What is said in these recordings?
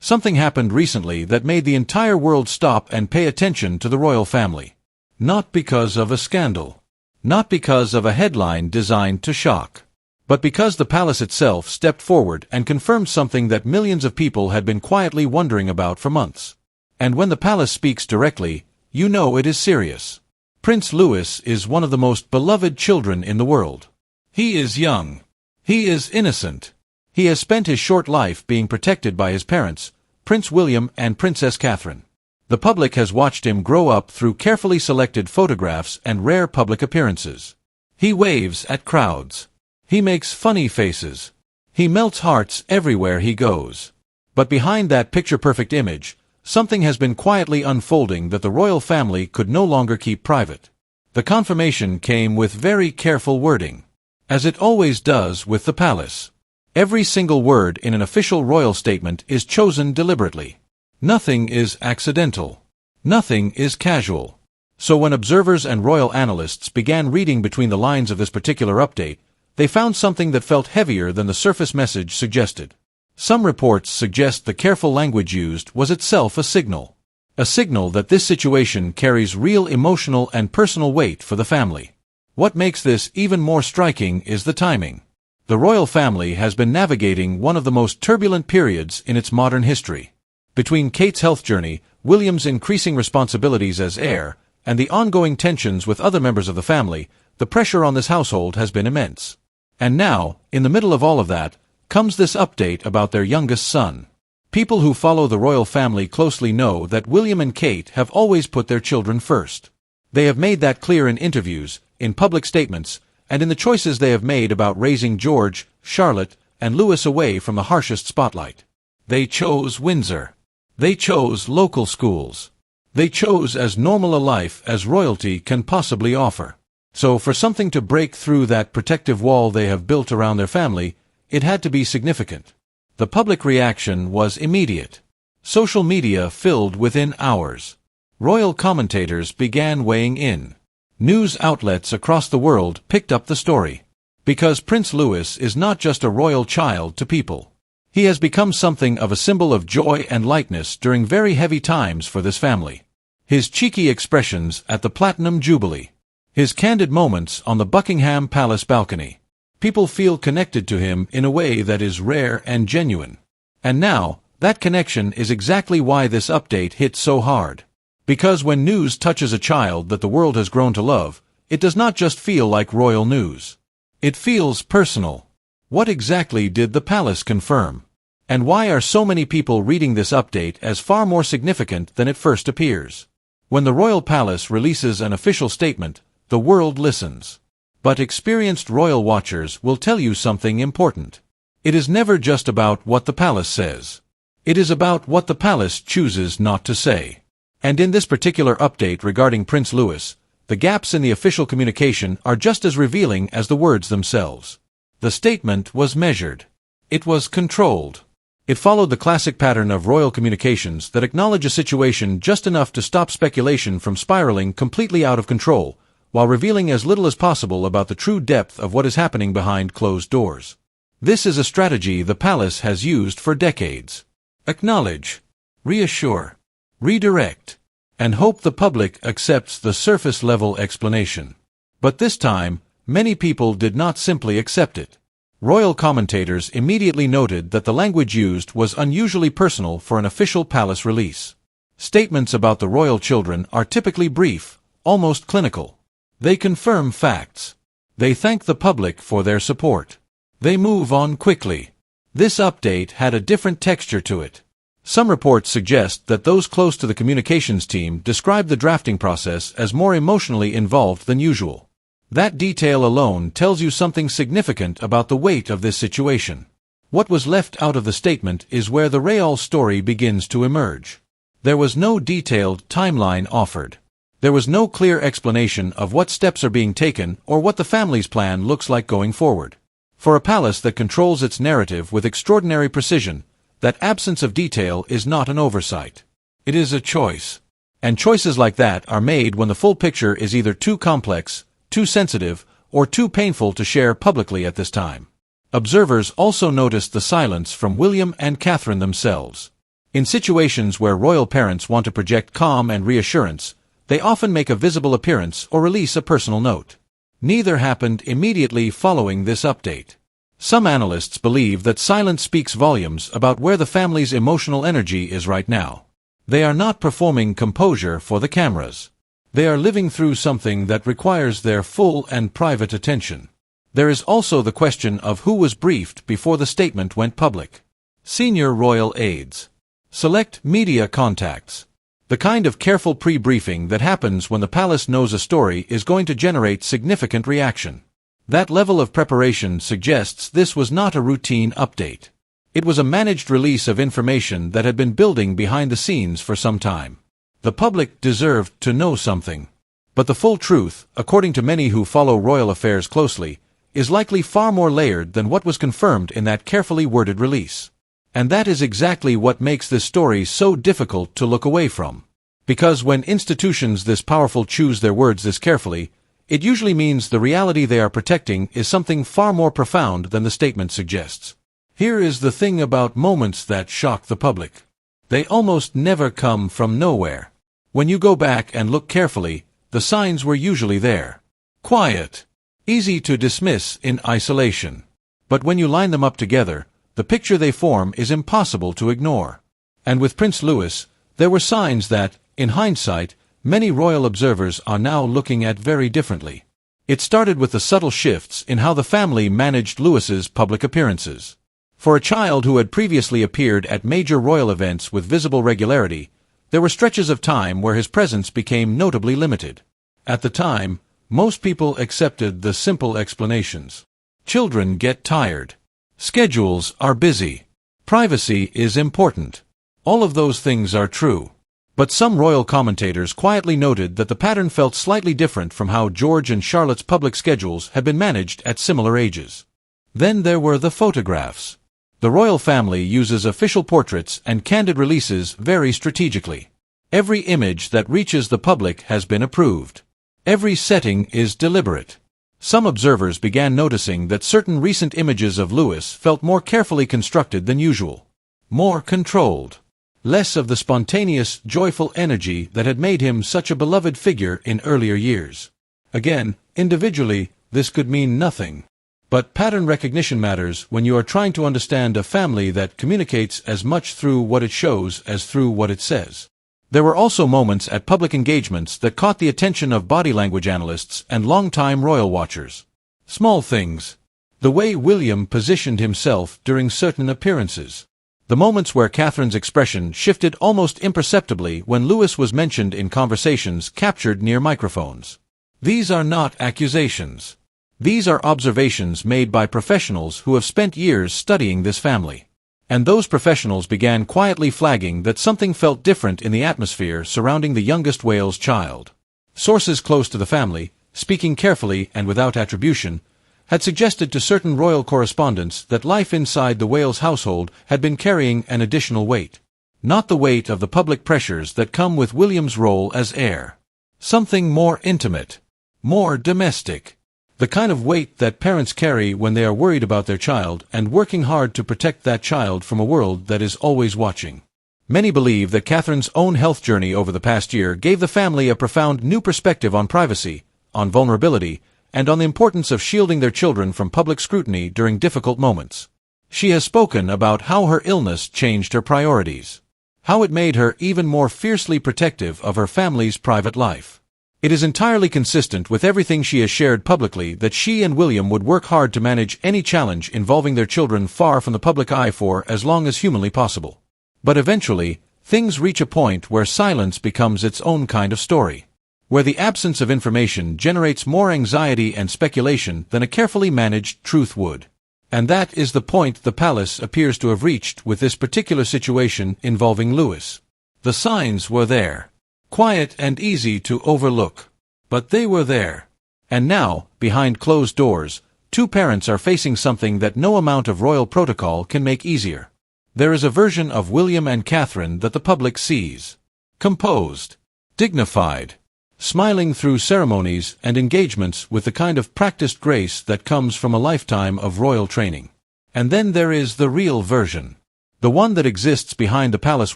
Something happened recently that made the entire world stop and pay attention to the royal family. Not because of a scandal. Not because of a headline designed to shock. But because the palace itself stepped forward and confirmed something that millions of people had been quietly wondering about for months. And when the palace speaks directly, you know it is serious. Prince Louis is one of the most beloved children in the world. He is young. He is innocent. He has spent his short life being protected by his parents, Prince William and Princess Catherine. The public has watched him grow up through carefully selected photographs and rare public appearances. He waves at crowds. He makes funny faces. He melts hearts everywhere he goes. But behind that picture-perfect image, something has been quietly unfolding that the royal family could no longer keep private. The confirmation came with very careful wording. As it always does with the palace. Every single word in an official royal statement is chosen deliberately. Nothing is accidental. Nothing is casual. So when observers and royal analysts began reading between the lines of this particular update, they found something that felt heavier than the surface message suggested. Some reports suggest the careful language used was itself a signal. A signal that this situation carries real emotional and personal weight for the family. What makes this even more striking is the timing. The royal family has been navigating one of the most turbulent periods in its modern history. Between Kate's health journey, William's increasing responsibilities as heir, and the ongoing tensions with other members of the family, the pressure on this household has been immense. And now, in the middle of all of that, comes this update about their youngest son. People who follow the royal family closely know that William and Kate have always put their children first. They have made that clear in interviews, in public statements, and in the choices they have made about raising George, Charlotte, and Louis away from the harshest spotlight. They chose Windsor. They chose local schools. They chose as normal a life as royalty can possibly offer. So for something to break through that protective wall they have built around their family, it had to be significant. The public reaction was immediate. Social media filled within hours. Royal commentators began weighing in. News outlets across the world picked up the story. Because Prince Louis is not just a royal child to people. He has become something of a symbol of joy and lightness during very heavy times for this family. His cheeky expressions at the Platinum Jubilee. His candid moments on the Buckingham Palace balcony. People feel connected to him in a way that is rare and genuine. And now, that connection is exactly why this update hit so hard. Because when news touches a child that the world has grown to love, it does not just feel like royal news. It feels personal. What exactly did the palace confirm? And why are so many people reading this update as far more significant than it first appears? When the royal palace releases an official statement, the world listens. But experienced royal watchers will tell you something important. It is never just about what the palace says. It is about what the palace chooses not to say. And in this particular update regarding Prince Louis, the gaps in the official communication are just as revealing as the words themselves. The statement was measured. It was controlled. It followed the classic pattern of royal communications that acknowledge a situation just enough to stop speculation from spiraling completely out of control, while revealing as little as possible about the true depth of what is happening behind closed doors. This is a strategy the palace has used for decades. Acknowledge, reassure, redirect, and hope the public accepts the surface-level explanation. But this time, many people did not simply accept it. Royal commentators immediately noted that the language used was unusually personal for an official palace release. Statements about the royal children are typically brief, almost clinical. They confirm facts. They thank the public for their support. They move on quickly. This update had a different texture to it. Some reports suggest that those close to the communications team describe the drafting process as more emotionally involved than usual. That detail alone tells you something significant about the weight of this situation. What was left out of the statement is where the real story begins to emerge. There was no detailed timeline offered. There was no clear explanation of what steps are being taken or what the family's plan looks like going forward. For a palace that controls its narrative with extraordinary precision, that absence of detail is not an oversight. It is a choice. And choices like that are made when the full picture is either too complex, too sensitive, or too painful to share publicly at this time. Observers also noticed the silence from William and Catherine themselves. In situations where royal parents want to project calm and reassurance, they often make a visible appearance or release a personal note. Neither happened immediately following this update. Some analysts believe that silence speaks volumes about where the family's emotional energy is right now. They are not performing composure for the cameras. They are living through something that requires their full and private attention. There is also the question of who was briefed before the statement went public. Senior royal aides. Select media contacts. The kind of careful pre-briefing that happens when the palace knows a story is going to generate significant reaction. That level of preparation suggests this was not a routine update. It was a managed release of information that had been building behind the scenes for some time. The public deserved to know something. But the full truth, according to many who follow royal affairs closely, is likely far more layered than what was confirmed in that carefully worded release. And that is exactly what makes this story so difficult to look away from. Because when institutions this powerful choose their words this carefully, it usually means the reality they are protecting is something far more profound than the statement suggests. Here is the thing about moments that shock the public. They almost never come from nowhere. When you go back and look carefully, the signs were usually there. Quiet. Easy to dismiss in isolation. But when you line them up together, the picture they form is impossible to ignore. And with Prince Louis, there were signs that, in hindsight, many royal observers are now looking at very differently. It started with the subtle shifts in how the family managed Louis's public appearances. For a child who had previously appeared at major royal events with visible regularity, there were stretches of time where his presence became notably limited. At the time, most people accepted the simple explanations. Children get tired. Schedules are busy. Privacy is important. All of those things are true. But some royal commentators quietly noted that the pattern felt slightly different from how George and Charlotte's public schedules had been managed at similar ages. Then there were the photographs. The royal family uses official portraits and candid releases very strategically. Every image that reaches the public has been approved. Every setting is deliberate. Some observers began noticing that certain recent images of Louis felt more carefully constructed than usual. More controlled. Less of the spontaneous, joyful energy that had made him such a beloved figure in earlier years. Again, individually, this could mean nothing. But pattern recognition matters when you are trying to understand a family that communicates as much through what it shows as through what it says. There were also moments at public engagements that caught the attention of body language analysts and longtime royal watchers. Small things. The way William positioned himself during certain appearances. The moments where Catherine's expression shifted almost imperceptibly when Louis was mentioned in conversations captured near microphones. These are not accusations. These are observations made by professionals who have spent years studying this family. And those professionals began quietly flagging that something felt different in the atmosphere surrounding the youngest Wales child. Sources close to the family, speaking carefully and without attribution, had suggested to certain royal correspondents that life inside the Wales household had been carrying an additional weight. Not the weight of the public pressures that come with William's role as heir. Something more intimate. More domestic. The kind of weight that parents carry when they are worried about their child and working hard to protect that child from a world that is always watching. Many believe that Catherine's own health journey over the past year gave the family a profound new perspective on privacy, on vulnerability, and on the importance of shielding their children from public scrutiny during difficult moments. She has spoken about how her illness changed her priorities, how it made her even more fiercely protective of her family's private life. It is entirely consistent with everything she has shared publicly that she and William would work hard to manage any challenge involving their children far from the public eye for as long as humanly possible. But eventually, things reach a point where silence becomes its own kind of story, where the absence of information generates more anxiety and speculation than a carefully managed truth would. And that is the point the palace appears to have reached with this particular situation involving Louis. The signs were there. Quiet and easy to overlook. But they were there. And now, behind closed doors, two parents are facing something that no amount of royal protocol can make easier. There is a version of William and Catherine that the public sees. Composed. Dignified. Smiling through ceremonies and engagements with the kind of practiced grace that comes from a lifetime of royal training. And then there is the real version. The one that exists behind the palace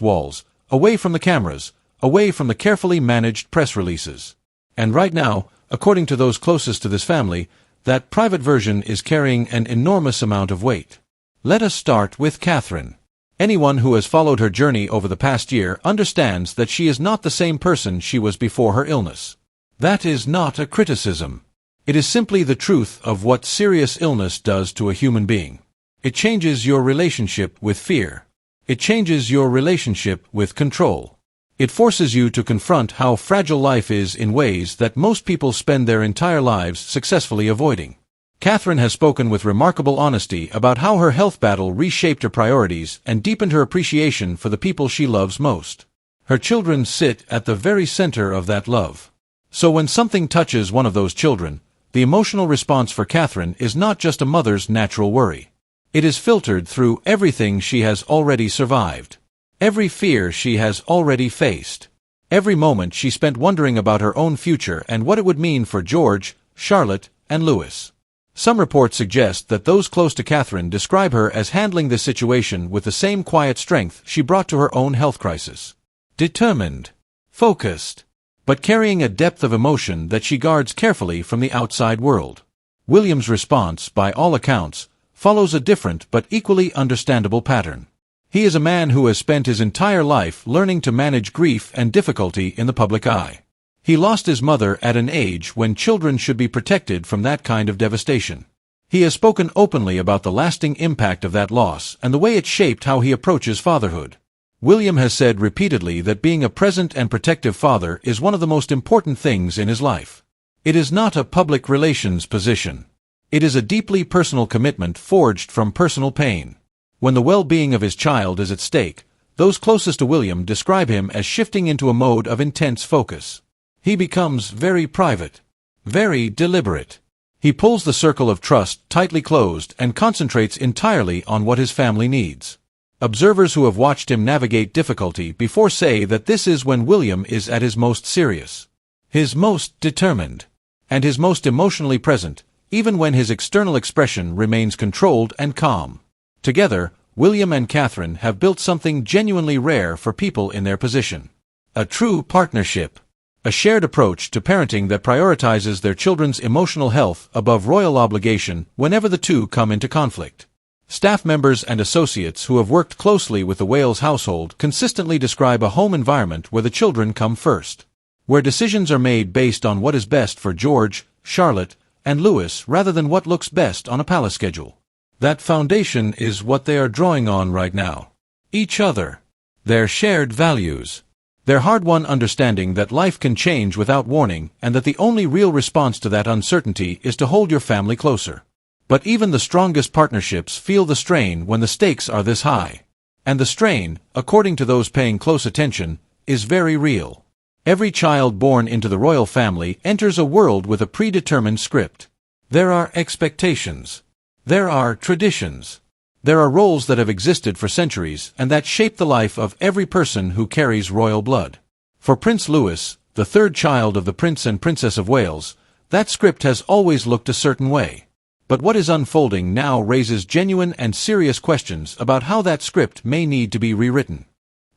walls, away from the cameras, away from the carefully managed press releases. And right now, according to those closest to this family, that private version is carrying an enormous amount of weight. Let us start with Catherine. Anyone who has followed her journey over the past year understands that she is not the same person she was before her illness. That is not a criticism. It is simply the truth of what serious illness does to a human being. It changes your relationship with fear. It changes your relationship with control. It forces you to confront how fragile life is in ways that most people spend their entire lives successfully avoiding. Catherine has spoken with remarkable honesty about how her health battle reshaped her priorities and deepened her appreciation for the people she loves most. Her children sit at the very center of that love. So when something touches one of those children, the emotional response for Catherine is not just a mother's natural worry. It is filtered through everything she has already survived. Every fear she has already faced. Every moment she spent wondering about her own future and what it would mean for George, Charlotte, and Louis. Some reports suggest that those close to Catherine describe her as handling this situation with the same quiet strength she brought to her own health crisis. Determined. Focused. But carrying a depth of emotion that she guards carefully from the outside world. William's response, by all accounts, follows a different but equally understandable pattern. He is a man who has spent his entire life learning to manage grief and difficulty in the public eye. He lost his mother at an age when children should be protected from that kind of devastation. He has spoken openly about the lasting impact of that loss and the way it shaped how he approaches fatherhood. William has said repeatedly that being a present and protective father is one of the most important things in his life. It is not a public relations position. It is a deeply personal commitment forged from personal pain. When the well-being of his child is at stake, those closest to William describe him as shifting into a mode of intense focus. He becomes very private, very deliberate. He pulls the circle of trust tightly closed and concentrates entirely on what his family needs. Observers who have watched him navigate difficulty before say that this is when William is at his most serious, his most determined, and his most emotionally present, even when his external expression remains controlled and calm. Together, William and Catherine have built something genuinely rare for people in their position. A true partnership. A shared approach to parenting that prioritizes their children's emotional health above royal obligation whenever the two come into conflict. Staff members and associates who have worked closely with the Wales household consistently describe a home environment where the children come first. Where decisions are made based on what is best for George, Charlotte, and Louis rather than what looks best on a palace schedule. That foundation is what they are drawing on right now. Each other. Their shared values. Their hard-won understanding that life can change without warning and that the only real response to that uncertainty is to hold your family closer. But even the strongest partnerships feel the strain when the stakes are this high. And the strain, according to those paying close attention, is very real. Every child born into the royal family enters a world with a predetermined script. There are expectations. There are traditions. There are roles that have existed for centuries and that shape the life of every person who carries royal blood. For Prince Louis, the third child of the Prince and Princess of Wales, that script has always looked a certain way. But what is unfolding now raises genuine and serious questions about how that script may need to be rewritten.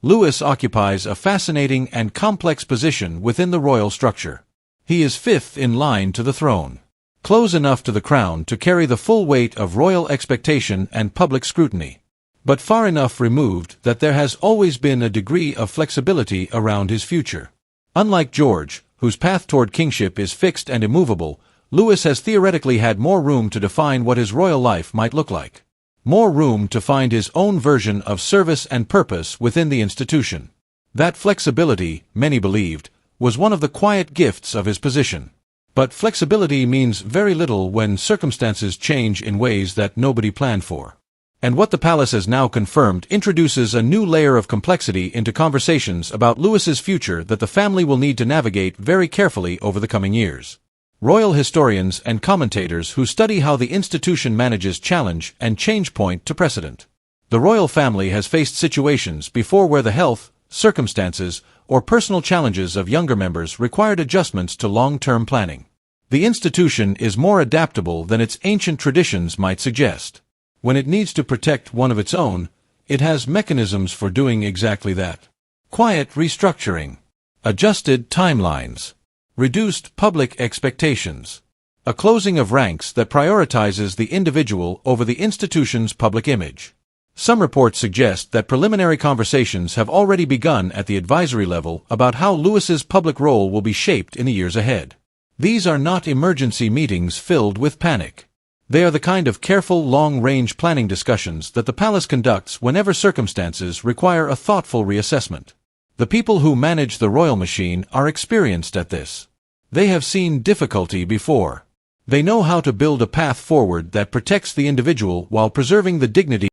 Louis occupies a fascinating and complex position within the royal structure. He is fifth in line to the throne. Close enough to the crown to carry the full weight of royal expectation and public scrutiny, but far enough removed that there has always been a degree of flexibility around his future. Unlike George, whose path toward kingship is fixed and immovable, Louis has theoretically had more room to define what his royal life might look like. More room to find his own version of service and purpose within the institution. That flexibility, many believed, was one of the quiet gifts of his position. But flexibility means very little when circumstances change in ways that nobody planned for. And what the palace has now confirmed introduces a new layer of complexity into conversations about Louis's future that the family will need to navigate very carefully over the coming years. Royal historians and commentators who study how the institution manages challenge and change point to precedent. The royal family has faced situations before where the health, circumstances, or personal challenges of younger members required adjustments to long-term planning. The institution is more adaptable than its ancient traditions might suggest. When it needs to protect one of its own, It has mechanisms for doing exactly that. Quiet restructuring. Adjusted timelines. Reduced public expectations. A closing of ranks that prioritizes the individual over the institution's public image. Some reports suggest that preliminary conversations have already begun at the advisory level about how Lewis's public role will be shaped in the years ahead. These are not emergency meetings filled with panic. They are the kind of careful, long-range planning discussions that the palace conducts whenever circumstances require a thoughtful reassessment. The people who manage the royal machine are experienced at this. They have seen difficulty before. They know how to build a path forward that protects the individual while preserving the dignity